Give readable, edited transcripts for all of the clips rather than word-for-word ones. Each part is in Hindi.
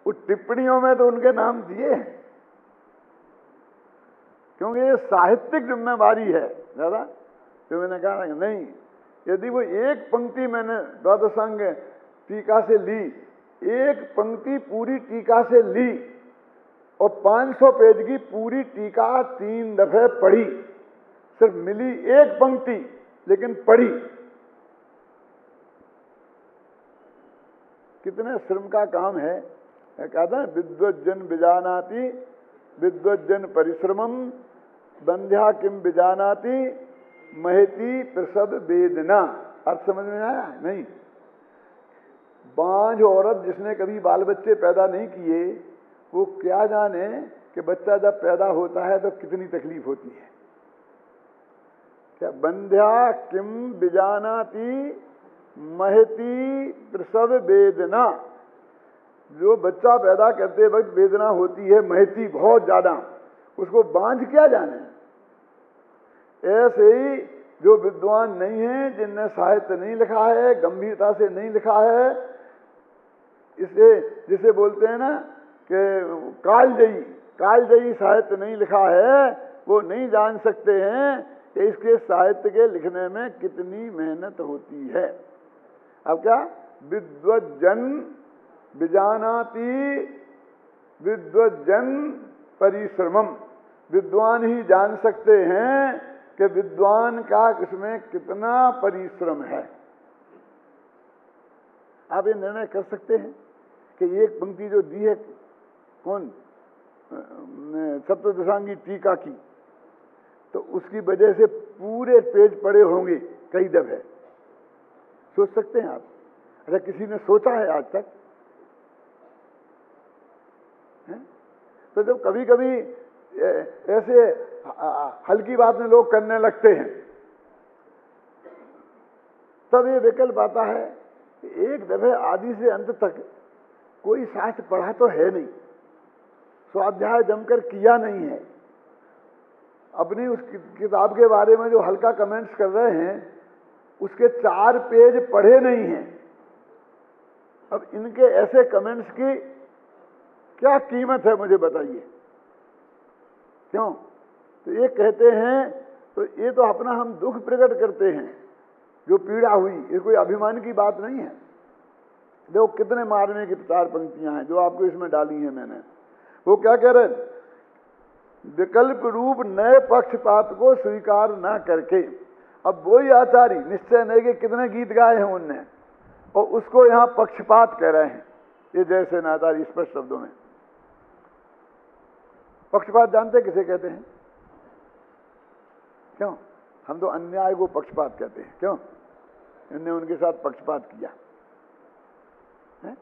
उस टिप्पणियों में तो उनके नाम दिए हैं, क्योंकि ये साहित्यिक जिम्मेवारी है ज्यादा। तो मैंने कहा नहीं, यदि वो एक पंक्ति मैंने द्वादशांग टीका से ली, एक पंक्ति पूरी टीका से ली और 500 पेज की पूरी टीका 3 दफे पढ़ी, सिर्फ मिली एक पंक्ति लेकिन पढ़ी, कितने श्रम का काम है। कहा था विद्वज्जन विजानाति विद्वज्जन परिश्रमम बंध्या किम विजानाति महती प्रसव वेदना। अर्थ समझ में आया? नहीं। बांझ औरत जिसने कभी बाल बच्चे पैदा नहीं किए, वो क्या जाने कि बच्चा जब पैदा होता है तो कितनी तकलीफ होती है। क्या बंध्या किम विजानाति महती प्रसव वेदना, जो बच्चा पैदा करते वक्त वेदना होती है महती बहुत ज्यादा, उसको बांझ क्या जाने। ऐसे ही जो विद्वान नहीं है, जिनने साहित्य नहीं लिखा है, गंभीरता से नहीं लिखा है, इसे जिसे बोलते हैं ना कि कालजयी साहित्य नहीं लिखा है, वो नहीं जान सकते हैं कि इसके साहित्य के लिखने में कितनी मेहनत होती है। अब क्या, विद्वज्जन विजानाति विद्वज्जन परिश्रमम, विद्वान ही जान सकते हैं कि विद्वान का इसमें कितना परिश्रम है। आप ये निर्णय कर सकते हैं कि एक पंक्ति जो दी है कौन, सप्तदशांगी टीका की, तो उसकी वजह से पूरे पेज पड़े होंगे कई दफे। सोच सकते हैं आप? अच्छा, किसी ने सोचा है आज तक? है? तो जब कभी कभी ऐसे हल्की बात में लोग करने लगते हैं, तब ये विकल्प आता है कि एक दफे आदि से अंत तक कोई शास्त्र पढ़ा तो है नहीं, स्वाध्याय जमकर किया नहीं है, अपनी उस किताब के बारे में जो हल्का कमेंट्स कर रहे हैं उसके 4 पेज पढ़े नहीं हैं। अब इनके ऐसे कमेंट्स की क्या कीमत है, मुझे बताइए। क्यों? तो ये कहते हैं, तो ये तो अपना हम दुख प्रकट करते हैं, जो पीड़ा हुई, ये कोई अभिमान की बात नहीं है। देखो कितने मारने की 4 पंक्तियां हैं जो आपको इसमें डाली हैं मैंने। वो क्या कह रहे हैं? विकल्प रूप नए पक्षपात को स्वीकार ना करके, अब वही आचार्य निश्चय नहीं के कितने गीत गाए हैं उनने, और उसको यहां पक्षपात कह रहे हैं। ये जैसे नाचार्य स्पष्ट शब्दों में, पक्षपात जानते किसे कहते हैं? क्यों? हम तो अन्याय को पक्षपात कहते हैं। क्यों? इनने उनके साथ पक्षपात किया है?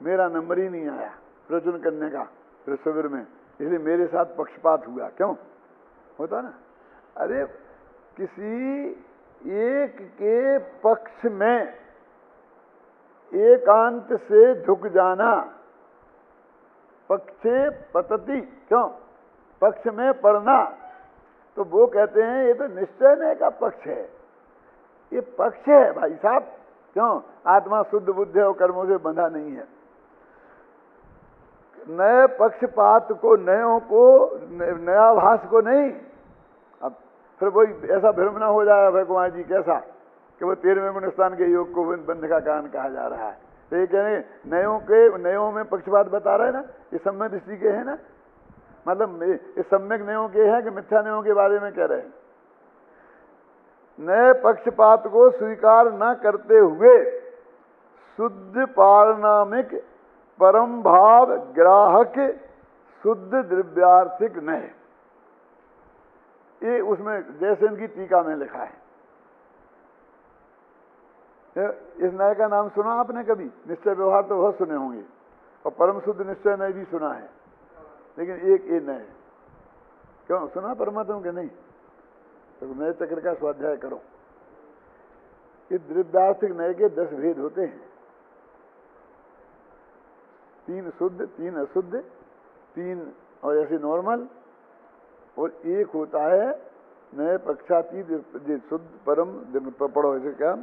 मेरा नंबर ही नहीं आया प्रवचन करने का फिर शिविर में, इसलिए मेरे साथ पक्षपात हुआ। क्यों होता ना? अरे किसी एक के पक्ष में एकांत से झुक जाना, पक्षे पतति, क्यों? पक्ष में पड़ना, तो वो कहते हैं ये तो निश्चय नहीं का पक्ष है, ये पक्ष है भाई साहब। क्यों? आत्मा शुद्ध बुद्ध है और कर्मों से बंधा नहीं है। नए पक्षपात को, नयों को, नयाभास को नहीं। अब फिर वही ऐसा भ्रम ना हो जाए अभय कुमार जी कैसा कि वो 13वें गुणस्थान के योग को बंध का कारण कहा जा रहा है। तो ये कह रहे हैं नयों में पक्षपात बता रहे हैं ना, ये सम्यक दृष्टि के है ना, मतलब ये सम्यक नयों के है कि मिथ्या नयों के बारे में कह रहे हैं। नए पक्षपात को स्वीकार न करते हुए शुद्ध पारणामिक परम भाव ग्राहक शुद्ध द्रव्यार्थिक नए, ये उसमें जैसे इनकी टीका में लिखा है। इस नए का नाम सुना आपने कभी? निश्चय व्यवहार तो बहुत सुने होंगे, और परम शुद्ध निश्चय नए भी सुना है, लेकिन एक ये नए क्यों सुना परमात्मा के नहीं? तो नए चक्र का स्वाध्याय करो। इस द्रव्यार्थिक नए के 10 भेद होते हैं, 3 शुद्ध, 3 अशुद्ध, 3 और ऐसे नॉर्मल, और एक होता है नए पक्षातीत शुद्ध परम, पढ़ो इसे क्या,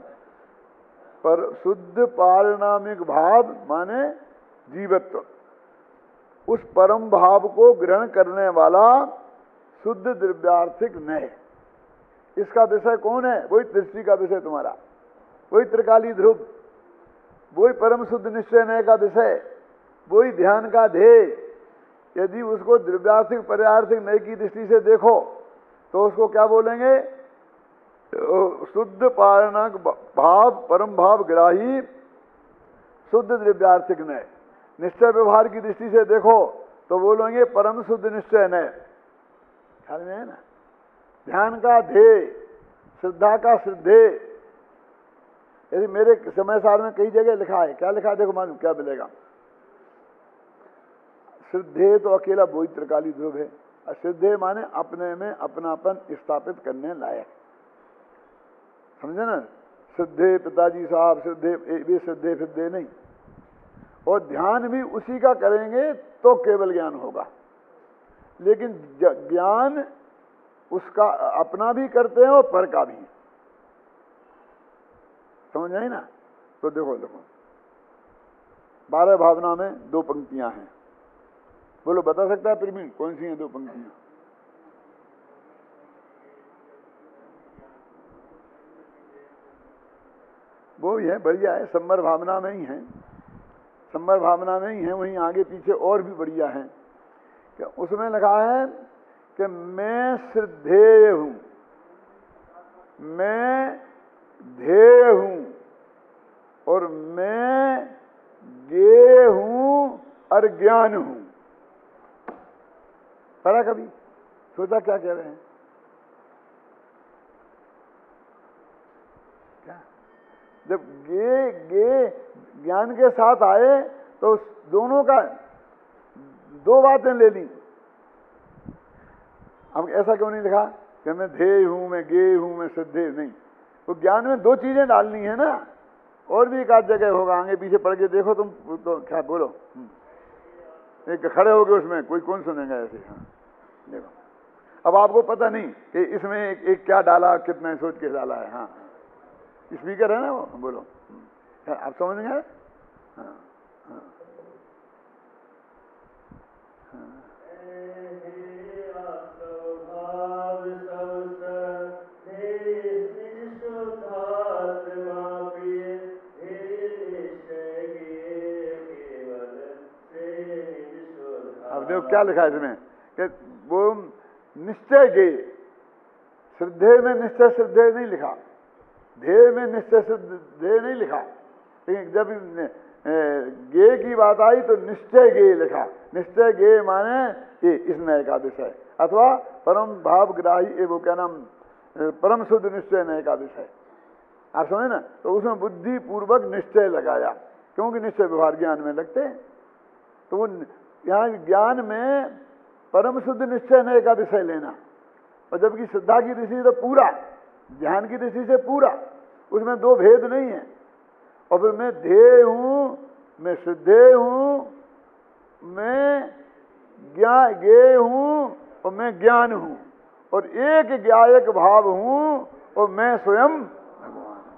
पर शुद्ध पारिणामिक भाव माने जीवत्व, उस परम भाव को ग्रहण करने वाला शुद्ध द्रव्यार्थिक नय। इसका विषय कौन है? वही दृष्टि का विषय तुम्हारा, वही त्रिकाली ध्रुव, वही परम शुद्ध निश्चय नय का विषय, वही ध्यान का ध्येय। यदि उसको द्रव्यार्थिक पर्यार्थिक नय की दृष्टि से देखो तो उसको क्या बोलेंगे? शुद्ध पारणक भाव, परम भाव ग्राही शुद्ध द्रव्यार्थिक नय। निश्चय व्यवहार की दृष्टि से देखो तो बोलेंगे परम शुद्ध निश्चय नय। ख्याल में है ना? ध्यान का ध्येय, श्रद्धा का श्रद्धेय। यदि मेरे समय सार में कई जगह लिखा है, क्या लिखा है देखो, मालूम क्या मिलेगा? श्रद्धेय तो अकेला वही त्रिकाली ध्रुव है। अश्रद्धेय माने अपने में अपनापन स्थापित करने लायक, समझे ना? श्रद्धेय पिताजी साहब, श्रद्धेय वे श्रद्धेय फिद्धेय नहीं। और ध्यान भी उसी का करेंगे तो केवल ज्ञान होगा। लेकिन ज्ञान उसका अपना भी करते हैं और पर का भी, समझ आई ना? तो देखो 12 भावना में 2 पंक्तियां हैं। बोलो, बता सकता है प्रवीण कौन सी हैं 2 पंक्तियां? वो ही है, बढ़िया है, सम्मर भावना में ही है, सम्मर भावना में ही है। वहीं आगे पीछे और भी बढ़िया है कि उसमें लिखा है कि मैं श्रद्धेय हूं, मैं ध्येय हूं और मैं ज्ञेय हूं और ज्ञान हूं। पढ़ा कभी? सोचा क्या कह रहे हैं? क्या जब गे ज्ञान के साथ आए तो दोनों का 2 बातें ले ली। अब ऐसा क्यों नहीं लिखा कि मैं ध्येय हूं, मैं ज्ञेय हूं, मैं श्रद्धेय? नहीं, तो ज्ञान में 2 चीजें डालनी है ना। और भी एक आध जगह होगा, आगे पीछे पढ़ के देखो तुम। तो क्या बोलो, एक खड़े हो गए उसमें, कोई कौन सुनेगा ऐसे? हाँ देखो, अब आपको पता नहीं कि इसमें एक क्या डाला, कितना सोच के डाला है। हाँ, स्पीकर है ना वो, बोलो, आप समझ गए? हाँ, हाँ, हाँ। अब देखो क्या लिखा है इसमें कि वो निश्चय गे, श्रद्धेय में निश्चय श्रद्धेय नहीं लिखा, ध्येय में निश्चय श्रद्धेय नहीं लिखा। लेकिन जब गे की बात आई तो निश्चय गे लिखा। निश्चय गे माने ये इस नय का विषय, अथवा परम भाव ग्राही, वो क्या नाम, परम शुद्ध निश्चय नय का विषय। आप समझे ना? तो उसमें बुद्धि पूर्वक निश्चय लगाया, क्योंकि निश्चय व्यवहार ज्ञान में लगते हैं। तो वो यहाँ ज्ञान में परम शुद्ध निश्चय नय का विषय लेना, और जबकि श्रद्धा की दृष्टि तो पूरा, ध्यान की दृष्टि से पूरा, उसमें 2 भेद नहीं है। और फिर मैं ध्येय हूं, मैं श्रद्धेय हूं, मैं ज्ञेय हूं और मैं ज्ञान हूं, और एक ज्ञायक भाव हूं और मैं स्वयं भगवान हूं।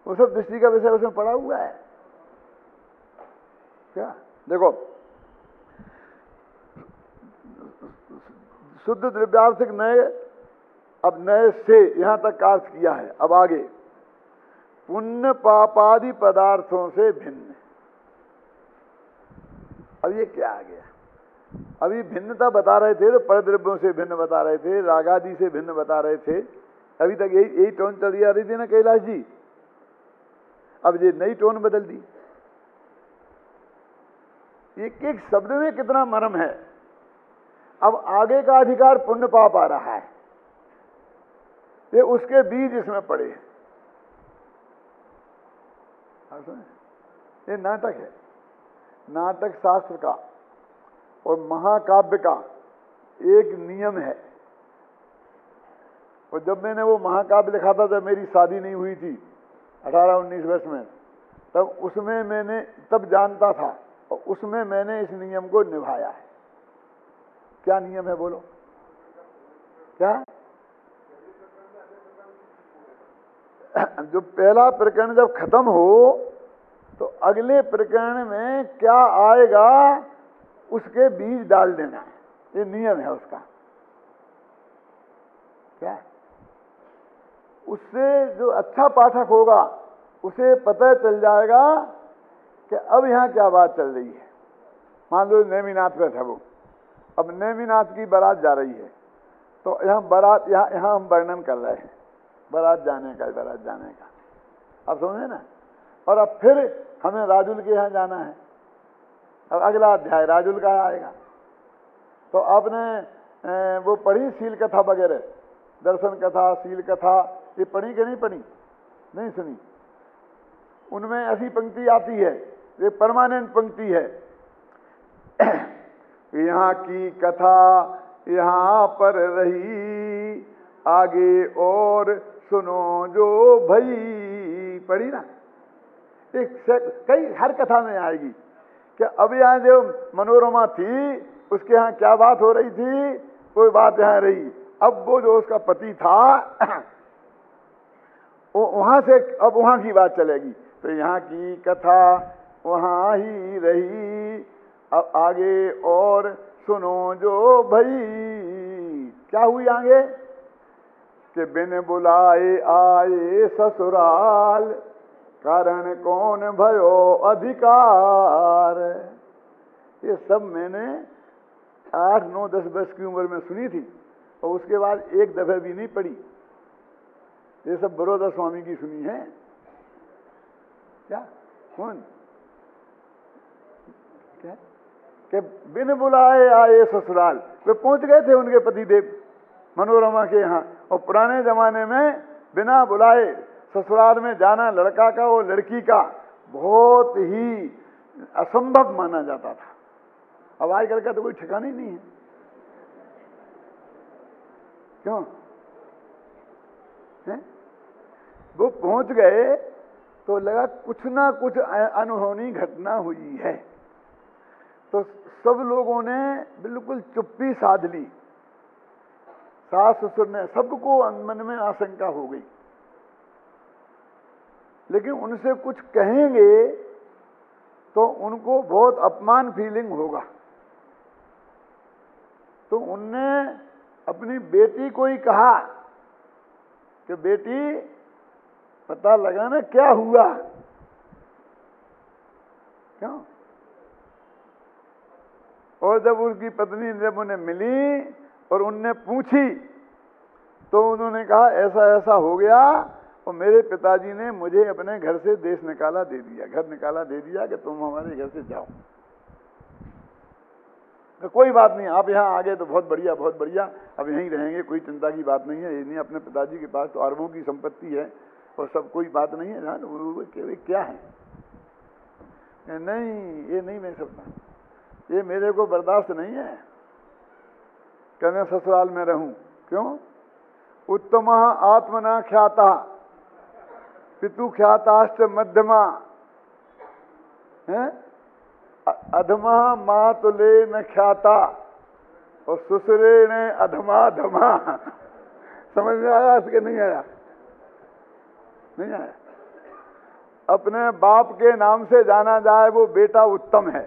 वो सब दृष्टि का विषय उसमें पड़ा हुआ है। क्या देखो, शुद्ध द्रव्यार्थिक नय, अब नय से यहां तक का अर्थ किया है। अब आगे पुण्य पापादि पदार्थों से भिन्न। अब ये क्या आ गया? अभी भिन्नता बता रहे थे तो परद्रव्यों से भिन्न बता रहे थे, रागादि से भिन्न बता रहे थे। अभी तक यही टोन चली आ रही थी ना कैलाश जी। अब ये नई टोन बदल दी। एक एक शब्द में कितना मर्म है। अब आगे का अधिकार पुण्य पाप आ रहा है, ये उसके बीज इसमें पड़े हैं। ये नाटक है, नाटक शास्त्र का और महाकाव्य का एक नियम है। और जब मैंने वो महाकाव्य लिखा था, जब मेरी शादी नहीं हुई थी 18-19 वर्ष में, तब उसमें मैंने तब जानता था, और उसमें मैंने इस नियम को निभाया है। क्या नियम है बोलो? क्या? जो पहला प्रकरण जब खत्म हो तो अगले प्रकरण में क्या आएगा उसके बीज डाल देना है, ये नियम है उसका। क्या उससे जो अच्छा पाठक होगा उसे पता चल जाएगा कि अब यहाँ क्या बात चल रही है। मान लो नेमिनाथ पे था वो, अब नेमिनाथ की बारात जा रही है, तो यहाँ बारात यहाँ हम वर्णन कर रहे हैं बारात जाने का, अब समझे ना। और अब फिर हमें राजुल के यहाँ जाना है, अब अगला अध्याय राजुल का आएगा। तो आपने वो पढ़ी शील कथा वगैरह, दर्शन कथा, शील कथा, ये पढ़ी कि नहीं पढ़ी? नहीं सुनी? उनमें ऐसी पंक्ति आती है, ये परमानेंट पंक्ति है, यहाँ की कथा यहाँ पर रही, आगे और सुनो जो भई। पढ़ी ना? एक कई हर कथा में आएगी कि अब यहाँ जो मनोरमा थी उसके यहाँ क्या बात हो रही थी, कोई बात यहाँ रही। अब वो जो उसका पति था वहां से अब वहां की बात चलेगी, तो यहाँ की कथा वहां ही रही, अब आगे और सुनो जो भई। क्या हुई आगे कि बिन बुलाए आए ससुराल, कारण कौन भयो अधिकार। ये सब मैंने 8, 9, 10 वर्ष की उम्र में सुनी थी और उसके बाद एक दफे भी नहीं पढ़ी। ये सब बड़ौदा स्वामी की सुनी है। क्या कौन क्या कि बिन बुलाए आए ससुराल, वे पहुंच गए थे उनके पतिदेव मनोरमा के यहाँ। और पुराने जमाने में बिना बुलाए ससुराल में जाना लड़का का और लड़की का बहुत ही असंभव माना जाता था। अब आजकल का तो कोई ठिकाना ही नहीं है। क्यों है? वो पहुंच गए तो लगा कुछ ना कुछ अनहोनी घटना हुई है, तो सब लोगों ने बिल्कुल चुप्पी साध ली। सास ससुर ने, सबको मन में आशंका हो गई, लेकिन उनसे कुछ कहेंगे तो उनको बहुत अपमान फीलिंग होगा। तो उनने अपनी बेटी को ही कहा कि बेटी पता लगा ना क्या हुआ। क्यों? और जब उसकी पत्नी जब उन्हें मिली और उनने पूछी तो उन्होंने कहा ऐसा ऐसा हो गया और मेरे पिताजी ने मुझे अपने घर से देश निकाला दे दिया, घर निकाला दे दिया कि तुम हमारे घर से जाओ। तो कोई बात नहीं, आप यहाँ आ गए तो बहुत बढ़िया बहुत बढ़िया, अब यहीं रहेंगे, कोई चिंता की बात नहीं है। ये नहीं, अपने पिताजी के पास तो अरबों की संपत्ति है और सब कोई बात नहीं है। क्या है? नहीं, ये नहीं मैं सकता, ये मेरे को बर्दाश्त नहीं है कि मैं ससुराल में रहूं। क्यों? उत्तम आत्मना ख्याता पितु ख्याताश्च मध्यमा है, अधमा मातुले न ख्याता और ससुरे ने अधमा धमा। समझ में आया इसके? नहीं आया? नहीं आया? अपने बाप के नाम से जाना जाए वो बेटा उत्तम है।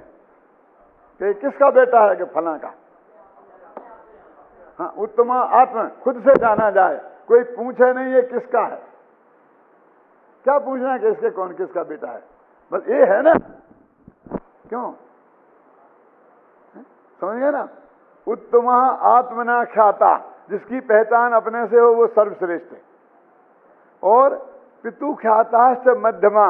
कि किसका बेटा है? कि फला का। हाँ, उत्तम आत्मा, खुद से जाना जाए, कोई पूछे नहीं ये किसका है। क्या पूछना है कि इसके कौन किसका बेटा है? बस ये है ना। क्यों? समझ गए ना? उत्तम आत्मना ख्याता, जिसकी पहचान अपने से हो वो सर्वश्रेष्ठ है। और पितु ख्याताश्च मध्यमा,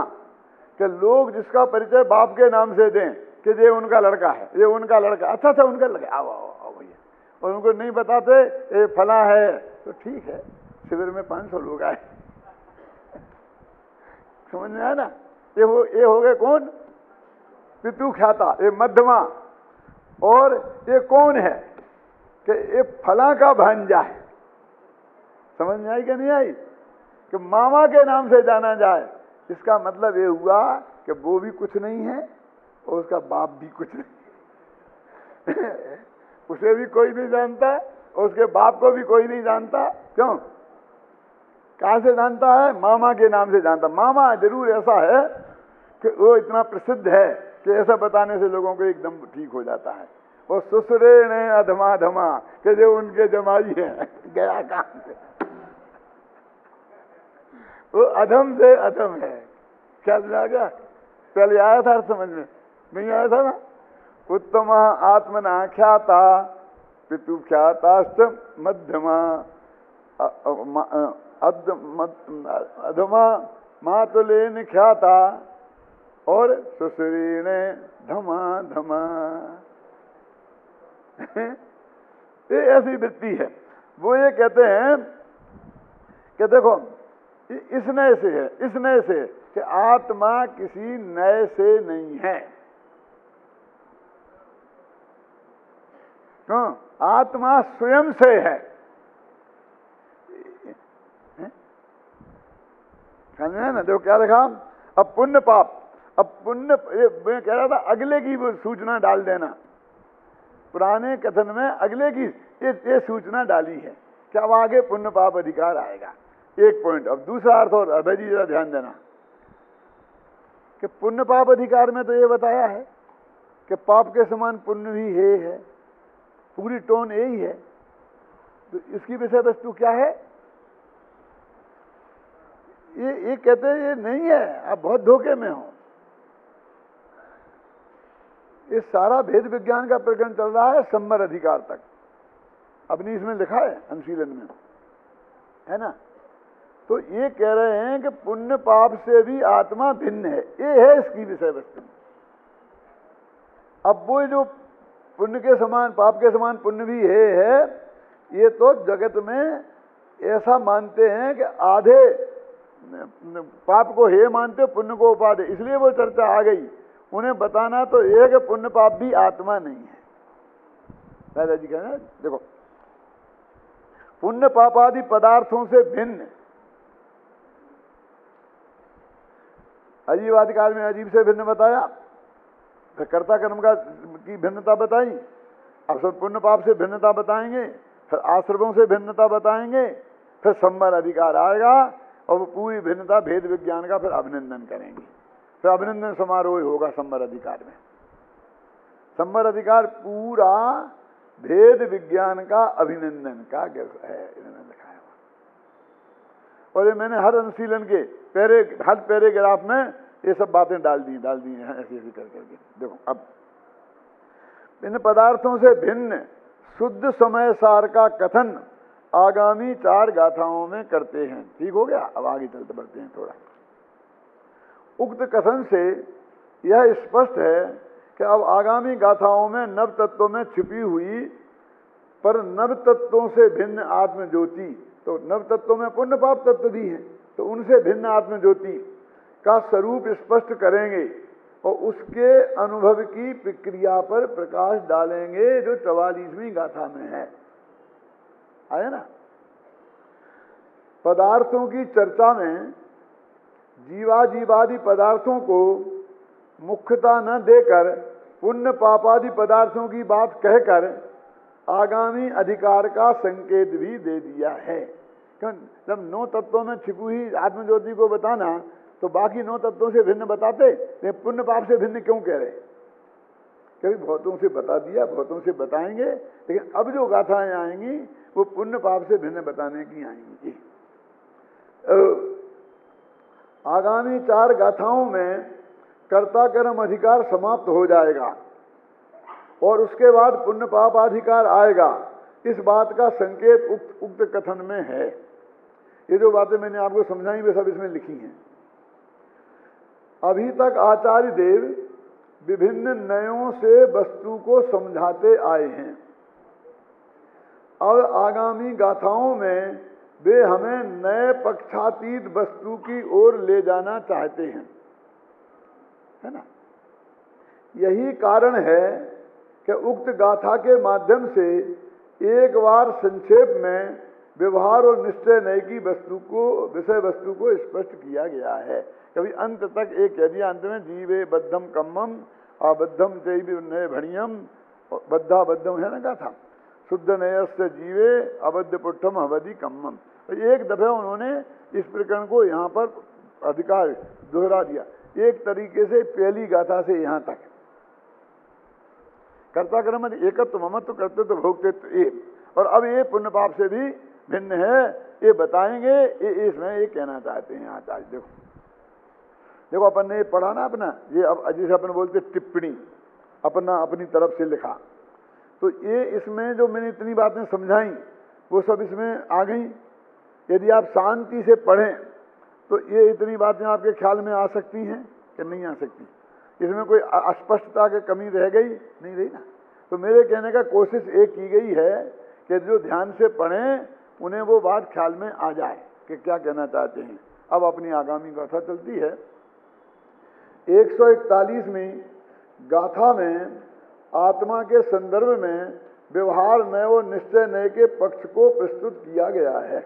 कि लोग जिसका परिचय बाप के नाम से दें कि ये उनका लड़का है, ये उनका लड़का, अच्छा उनका लड़का, आओ आओ आओ भैया, और उनको नहीं बताते ये फला है, तो ठीक है, शिविर में 500 लोग आए। समझ में आया ना? ये हो गए कौन? पितु ख्याता, ये मध्यमा। और ये कौन है? कि ये फला का भांजा है। समझ में आई कि नहीं आई? कि मामा के नाम से जाना जाए, इसका मतलब ये हुआ कि वो भी कुछ नहीं है और उसका बाप भी कुछ नहीं। उसे भी कोई नहीं जानता और उसके बाप को भी कोई नहीं जानता। क्यों? कहाँ से जानता है? मामा के नाम से जानता। मामा जरूर ऐसा है कि वो इतना प्रसिद्ध है कि ऐसा बताने से लोगों को एकदम ठीक हो जाता है। वो ससुरे ने अधमा धमा कि जो उनके जमाई है गया काम से, वो अधम से अधम है। क्या आ गया? पहले आया था समझ में, नहीं आया था ना? उत्तम आत्मना ख्याता पितु ख्याताश्च मध्यमा अधमा मातुलेन ख्याता और सुश्रीण धमा धमा। ये ऐसी वृत्ति है। वो ये कहते हैं कि देखो इस नए से है, इस नए से कि आत्मा किसी नए से नहीं है। क्यों? आत्मा स्वयं से है। समझ में ना? देखो क्या लिखा, अब पुण्य पाप, अब पुण्य, मैं कह रहा था अगले की वो सूचना डाल देना। पुराने कथन में अगले की ये सूचना डाली है कि अब आगे पुण्य पाप अधिकार आएगा। एक पॉइंट। अब दूसरा अर्थ और अभय जी जरा ध्यान देना कि पुण्य पाप अधिकार में तो ये बताया है कि पाप के समान पुण्य भी है, पूरी टोन यही है। तो इसकी विषय वस्तु क्या है? ये कहते हैं ये नहीं है, आप बहुत धोखे में हो। ये सारा भेद विज्ञान का प्रकरण चल रहा है संवर अधिकार तक। अपनी इसमें लिखा है अनुशीलन में, है ना? तो ये कह रहे हैं कि पुण्य पाप से भी आत्मा भिन्न है, ये है इसकी विषय वस्तु। अब वो जो पुण्य के समान पाप के समान पुण्य भी है, ये तो जगत में ऐसा मानते हैं कि आधे पाप को हे मानते हो, पुण्य को उपाधि, इसलिए वो चर्चा आ गई। उन्हें बताना तो ये कि पुण्य पाप भी आत्मा नहीं है। दादाजी कह रहे हैं देखो, पुण्य पाप आदि पदार्थों से भिन्न, अजीब आदिकाल में अजीब से भिन्न बताया, फिर कर्ता कर्म का की भिन्नता बताई, अब सब पुण्य पाप से भिन्नता बताएंगे, फिर आश्रमों से भिन्नता बताएंगे, फिर संवर अधिकार आएगा और वो पूरी भिन्नता भेद विज्ञान का फिर अभिनंदन करेंगे। फिर अभिनंदन समारोह होगा संवर अधिकार में। संवर अधिकार पूरा भेद विज्ञान का अभिनंदन का है, इन्होंने लिखाया। और ये मैंने हर अनुशीलन के हर पैराग्राफ में ये सब बातें डाल दी हैं ऐसी ऐसी करके। देखो अब इन पदार्थों से भिन्न शुद्ध समय सार का कथन आगामी 4 गाथाओं में करते हैं। ठीक हो गया? अब आगे चलते बढ़ते हैं थोड़ा। उक्त कथन से यह स्पष्ट है कि अब आगामी गाथाओं में नव तत्वों में छिपी हुई पर नव तत्वों से भिन्न आत्म ज्योति, तो नव तत्वों में पुण्य पाप तत्व भी हैं, तो उनसे भिन्न आत्म ज्योति का स्वरूप स्पष्ट करेंगे और उसके अनुभव की प्रक्रिया पर प्रकाश डालेंगे जो 44वीं गाथा में है। आया ना? पदार्थों की चर्चा में जीवादि पदार्थों को मुख्यता न देकर पुण्य पापादि पदार्थों की बात कहकर आगामी अधिकार का संकेत भी दे दिया है। क्यों? जब 9 तत्वों में छिपी हुई आत्मज्योति को बताना तो बाकी 9 तत्वों से भिन्न बताते, लेकिन पुण्य पाप से भिन्न क्यों कह रहे? कभी भौतों से बता दिया, भौतों से बताएंगे, लेकिन अब जो गाथाएं आएंगी वो पुण्य पाप से भिन्न बताने की आएंगी। आगामी 4 गाथाओं में कर्ता कर्म अधिकार समाप्त हो जाएगा और उसके बाद पुण्य पाप अधिकार आएगा। इस बात का संकेत उक्त कथन में है। ये जो बातें मैंने आपको समझाई वे सब इसमें लिखी हैं। अभी तक आचार्य देव विभिन्न नयों से वस्तु को समझाते आए हैं। अब आगामी गाथाओं में वे हमें नए पक्षातीत वस्तु की ओर ले जाना चाहते हैं, है ना? यही कारण है कि उक्त गाथा के माध्यम से एक बार संक्षेप में व्यवहार और निश्चय नय की वस्तु को विषय वस्तु को स्पष्ट किया गया है। कभी अंत तक एक कह दिया, अंत में जीवे बद्धम कम्मम अबद्धम चैव नय भणियम, बद्धा बद्धम है ना गाथा, शुद्ध नयस्य जीवे अबद्ध पुट्ठम अवधि कम्मम। तो एक दफे उन्होंने इस प्रकरण को यहाँ पर अधिकार दोहरा दिया। एक तरीके से पहली गाथा से यहां तक कर्ता कर्म एकत्व ममत्व करते तो भोगते तो एक, और अब ये पुण्य पाप से भी भिन्न है, ये बताएंगे। ये इसमें ये कहना चाहते हैं आचार्य। देखो देखो अपन ने ये पढ़ा ना अपना, ये अब जैसे अपन बोलते टिप्पणी अपना अपनी तरफ से लिखा, तो ये इसमें जो मैंने इतनी बातें समझाई वो सब इसमें आ गई। यदि आप शांति से पढ़ें तो ये इतनी बातें आपके ख्याल में आ सकती हैं कि नहीं आ सकती? इसमें कोई अस्पष्टता की कमी रह गई नहीं रही ना? तो मेरे कहने का कोशिश एक की गई है कि जो ध्यान से पढ़ें उन्हें वो बात ख्याल में आ जाए कि क्या कहना चाहते हैं। अब अपनी आगामी गाथा चलती है। 141वीं गाथा में आत्मा के संदर्भ में व्यवहार नय और निश्चय नय के पक्ष को प्रस्तुत किया गया है।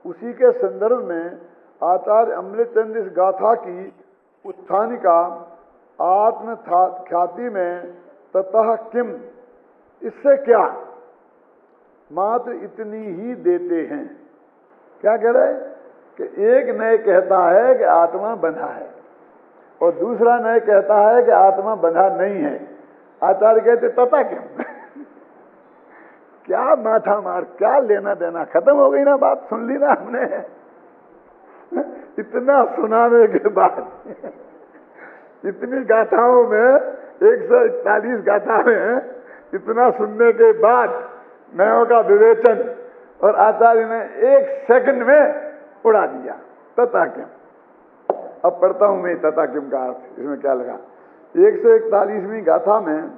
उसी के संदर्भ में आचार्य अमृतचंद इस गाथा की उत्थानिका आत्म ख्याति में ततः किम, इससे क्या, मात्र इतनी ही देते हैं। क्या कह रहे कि एक नय कहता है कि आत्मा बंधा है और दूसरा नय कहता है कि आत्मा बंधा नहीं है। आचार्य कहते तथा किम क्या माथा मार, क्या लेना देना, खत्म हो गई ना बात, सुन ली ना हमने। इतना सुनाने के बाद इतनी गाथाओं में 141 गाथा में इतना सुनने के बाद नयों का विवेचन, और आचार्य ने 1 सेकंड में उड़ा दिया तथा किम। अब पढ़ता हूं मैं तथा किम का अर्थ, इसमें क्या लगा। 141वीं गाथा में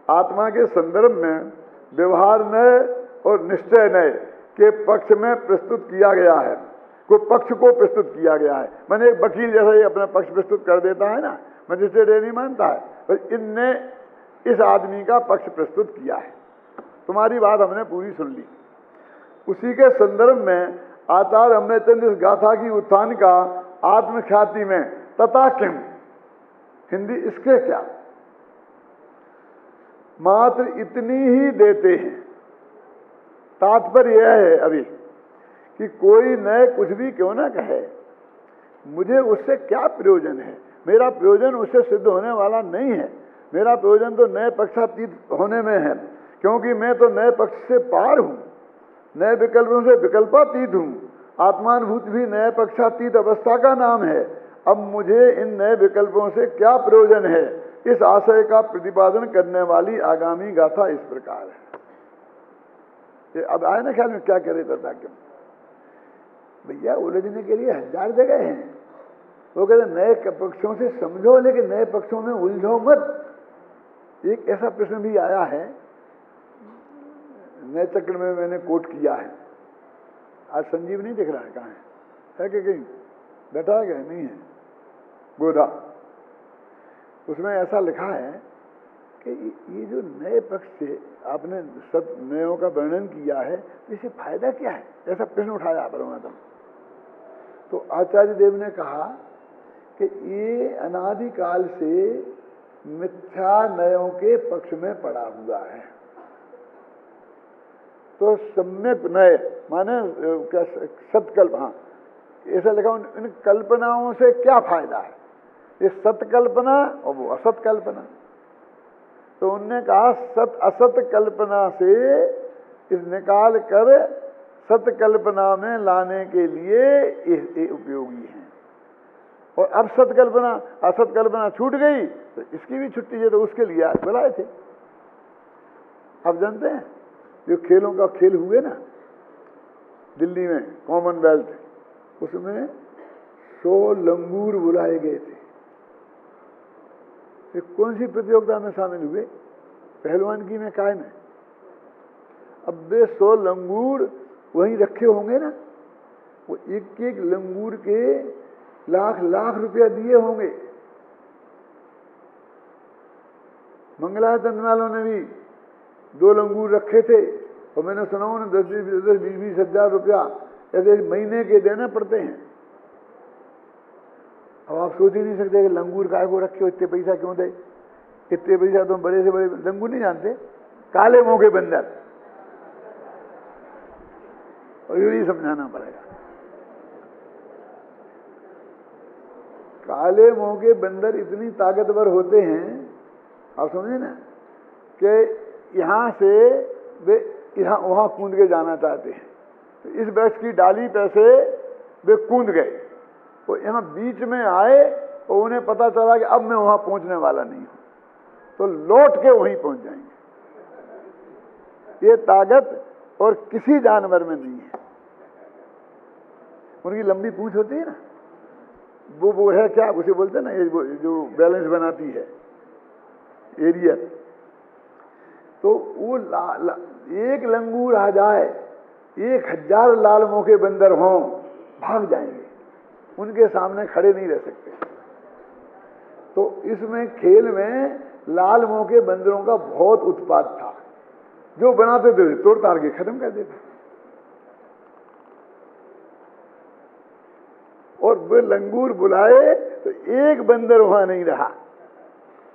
आत्मा के संदर्भ में व्यवहार नय और निश्चय नय के पक्ष में प्रस्तुत किया गया है, को पक्ष को प्रस्तुत किया गया है। मैंने एक वकील जैसा ही अपना पक्ष प्रस्तुत कर देता है ना, मजिस्ट्रेट ये नहीं मानता है, पर इनने इस आदमी का पक्ष प्रस्तुत किया है। तुम्हारी बात हमने पूरी सुन ली। उसी के संदर्भ में आचार्य अमृतचंद इस गाथा की उत्थान का आत्मख्याति में तथा किम, हिंदी इसके क्या, मात्र इतनी ही देते हैं। तात्पर्य यह है अभी कि कोई नए कुछ भी क्यों ना कहे, मुझे उससे क्या प्रयोजन है, मेरा प्रयोजन उससे सिद्ध होने वाला नहीं है। मेरा प्रयोजन तो नए पक्षातीत होने में है, क्योंकि मैं तो नए पक्ष से पार हूं, नए विकल्पों से विकल्पातीत हूं। आत्मानुभूत भी नए पक्षातीत अवस्था का नाम है। अब मुझे इन नए विकल्पों से क्या प्रयोजन है, इस आशय का प्रतिपादन करने वाली आगामी गाथा इस प्रकार है। अब आए ना ख्याल में क्या करे तथा क्यों? भैया उलझने के लिए 1000 जगह हैं। वो कहते नए पक्षों से समझो, लेकिन नए पक्षों में उलझो मत। एक ऐसा प्रश्न भी आया है, नए चक्र में मैंने कोट किया है। आज संजीव नहीं दिख रहा है, कहाँ है कि कहीं बैठा है क्या? नहीं है, गोधा। उसमें ऐसा लिखा है कि ये जो नए पक्ष से आपने सब नयों का वर्णन किया है, तो इससे फायदा क्या है? ऐसा प्रश्न उठाया परमात्मा। तो आचार्य देव ने कहा कि ये अनादिकाल से मिथ्या नयों के पक्ष में पड़ा हुआ है। तो सम्यक नय माने क्या, सत्कल्प, हाँ ऐसा लिखा, इन कल्पनाओं से क्या फायदा है? ये सत्कल्पना और वो असत कल्पना। तो उनने कहा सत असत कल्पना से इस निकाल कर सत कल्पना में लाने के लिए ये उपयोगी है। और अब सत्कल्पना असत कल्पना छूट गई तो इसकी भी छुट्टी है, तो उसके लिए आज बुलाए थे। आप जानते हैं जो खेलों का खेल हुए ना दिल्ली में, कॉमनवेल्थ, उसमें 100 लंगूर बुलाए गए थे। ये कौन सी प्रतियोगिता में शामिल हुए? पहलवानगी में, काय में। अब वे 100 लंगूर वहीं रखे होंगे ना, वो एक एक लंगूर के लाख लाख रुपया दिए होंगे। मंगलाचंद वालों ने भी 2 लंगूर रखे थे, और मैंने सुना उन्हें 10-20 हजार रुपया ऐसे महीने के देने पड़ते हैं। अब आप सोच ही नहीं सकते कि लंगूर काय को रखे हो, इतने पैसा क्यों दे? इतने पैसा तो बड़े से बड़े लंगूर नहीं जानते, काले मुंह के बंदर। और यही समझाना पड़ेगा। काले मुंह के बंदर इतनी ताकतवर होते हैं, आप समझे ना, कि यहाँ से वे यहाँ वहाँ कूद के जाना चाहते हैं। तो इस वृक्ष की डाली पे से वे कूद गए, वो यहाँ बीच में आए और उन्हें पता चला कि अब मैं वहाँ पहुँचने वाला नहीं हूँ, तो लौट के वहीं पहुँच जाएंगे। ये ताकत और किसी जानवर में नहीं है। उनकी लंबी पूंछ होती है ना, वो है क्या उसे बोलते हैं ना, ये जो बैलेंस बनाती है, एरिया। तो वो एक लंगूर आ जाए, 1000 लाल मुंह के बंदर हों, भाग जाएंगे, उनके सामने खड़े नहीं रह सकते। तो इसमें खेल में लाल मुंह के बंदरों का बहुत उत्पात था, जो बनाते थे तोड़ ताड़ के खत्म कर देते। और वो लंगूर बुलाए तो एक बंदर वहां नहीं रहा।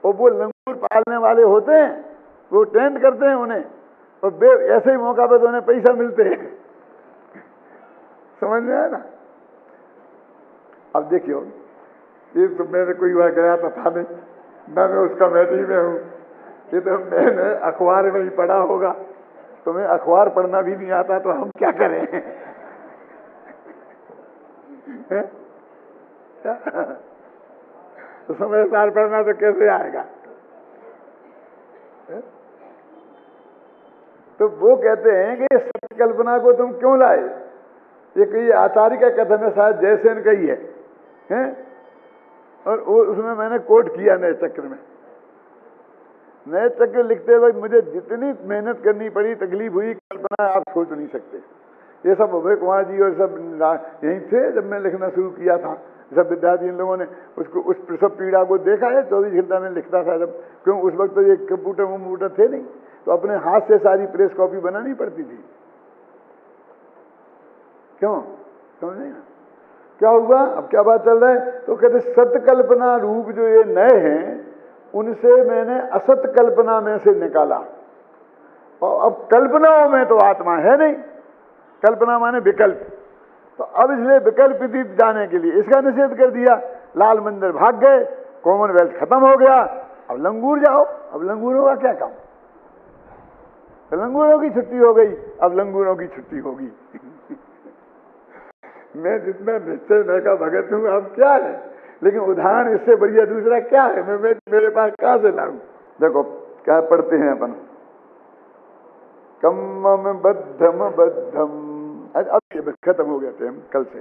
और वो लंगूर पालने वाले होते हैं, वो टेंट करते हैं उन्हें, और ऐसे ही मौका पे तो उन्हें पैसा मिलते हैं। समझ में आया ना। अब देखियो, ये तो मैंने कोई बार गया तो था नहीं, मैं उस कमेटी में हूँ, ये तो मैंने अखबार में ही पढ़ा होगा, तुम्हें अखबार पढ़ना भी नहीं आता तो हम क्या करें। तो समाचार पढ़ना तो कैसे आएगा। तो वो कहते हैं कि सत्य कल्पना को तुम क्यों लाए। ये कोई आचार्य का कथन है, शायद जयसेन का ही है, हैं? और उसमें मैंने कोट किया नए चक्र में। नए चक्र लिखते वक्त मुझे जितनी मेहनत करनी पड़ी, तकलीफ हुई, कल्पना आप सोच नहीं सकते। ये सब अभय कुमार जी और सब यहीं थे जब मैं लिखना शुरू किया था। सब विद्यार्थी इन लोगों ने उसको उस सब पीड़ा को देखा है। 24 घंटा में लिखता था जब, क्यों उस वक्त तो ये कंप्यूटर थे नहीं, तो अपने हाथ से सारी प्रेस कॉपी बनानी पड़ती थी। क्यों समझे ना क्या हुआ। अब क्या बात चल रहा है, तो कहते सत्य कल्पना रूप जो ये नए हैं, उनसे मैंने असत कल्पना में से निकाला। और अब कल्पनाओं में तो आत्मा है नहीं, कल्पना माने विकल्प। तो अब इसलिए विकल्प जाने के लिए इसका निषेध कर दिया। लाल मंदिर भाग गए, कॉमनवेल्थ खत्म हो गया, अब लंगूर जाओ। अब लंगूरों का क्या काम, तो लंगूरों की छुट्टी हो गई, अब लंगूरों की छुट्टी होगी। मैं जितना निश्चय न का भगत हूं, अब क्या है, लेकिन उदाहरण इससे बढ़िया दूसरा क्या है, मैं मेरे पास कहां से लाऊं। देखो क्या पढ़ते हैं अपन, कम्मम बद्धम बद्धम। अब ये खत्म हो गया टाइम कल से।